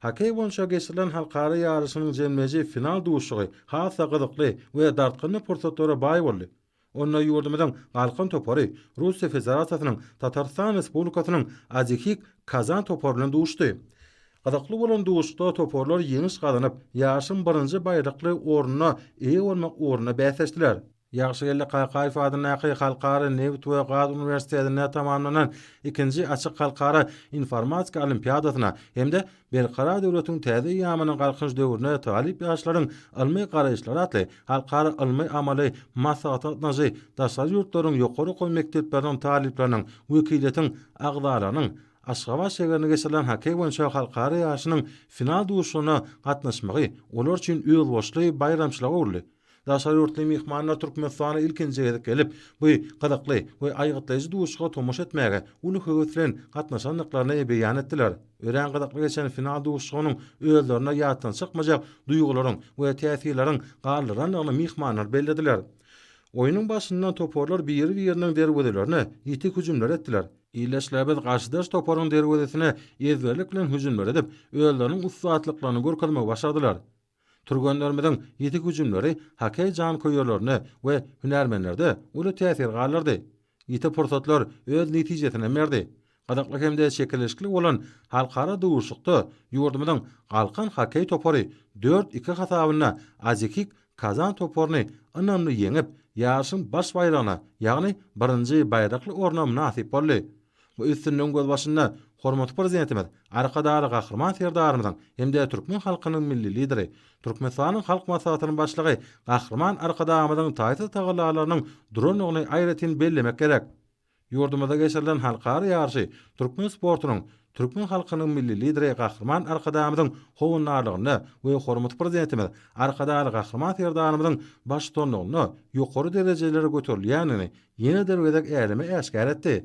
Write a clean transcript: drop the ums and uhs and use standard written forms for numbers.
Hakey boýunça geçirilen halkara ýarışynyň jemleji final duşugy hasa gyzykly we dartgynly pursatlara baý boldy. Onda ýurdumyzyň galkyn topary Russiýa Federasiýasynyň Tatarstan Respublikasynyň Azekik Kazan toporyny duşdy. Gyzykly bolan duşda toporlar ýeňiş gazanyp, ýaşyň birinji baýrakly ornuna eýe bolmak ornuna bäsleşdiler. Ýagşy gelle Qaqaýew adyny halkara Neft we Gaz Uniwersitetine tamamlanan ikinji açyk halkara informatika olimpiadasyna hemde Belqara döwletiň täze ýamynyň galkynç döwrüne talip ýaşlaryň ilmi garaýşlary atly halkara ilmi amaly maslahatnazy daşary ýurtlaryň ýokary goý mekdepleriniň talipleriniň wekilletiň agzalarynyň Aşgabat şeherine geçirilen hakey boýunça halkara ýaşynyň final duşuna gatnaşmagy olar üçin öýül boşly bayramçylyk boldy. Daşary ýurtly mihmanlar Türkmenistana ilkinji gelip bu gydakly we aýgytlyjy duşga tomuş etmäge uly höwetlen gatnaşanlyklaryny beýan etdiler. Ören gydakly geçen final duşugynyň öýlerine ýatdan çykmajak duýgularyň we täsirleriň galyryny mihmanlar bellediler. Oyunun başyndan toporlar bir-biriniň derwedelerini ýetik hüjümler etdiler. İyileşläbet garşydaş toporyň derwedesine ýezberlik bilen hüjümler edip, öýleriniň ustaatlyklaryny görkezmek başardylar. Turganlarymyň ýetik hüjümleri hakey jan koýarlaryny we hünärmenlerde uly täsir galardy. Ýetik pursatlar öz netijesine berdi. Gadakly hemde şekilleşikli bolan halkara duşukda ýurdumyzyň galkyn hakey topory 4-2 hasabyna Azekik Kazan toporyny ynamly ýeňip, ýaşyň baş bayragyna, ýagny birinji bayrakly orna nasip boldy. Bu üstünden göz başynda hormatly prezidentimiz, arkadary gahrman serdarymyzyň hemde türkmen halkynyň milli lideri, Türkmenistanyň halk maslahatynyň başlygy gahrman arkadamyzyň taýsy tagallalarynyň duranyny aýratyn bellemek gerek. Ýurdumyzda geçirilen halkara ýarşy türkmen sportunyň, türkmen halkynyň milli lideri gahrman arkadamyzyň howunarlygyny we hormatly prezidentimiz, arkadary gahrman serdarymyzyň baş tonlugyny ýokary derejelere göterilýänini ýene derwedek älime eşkär etdi.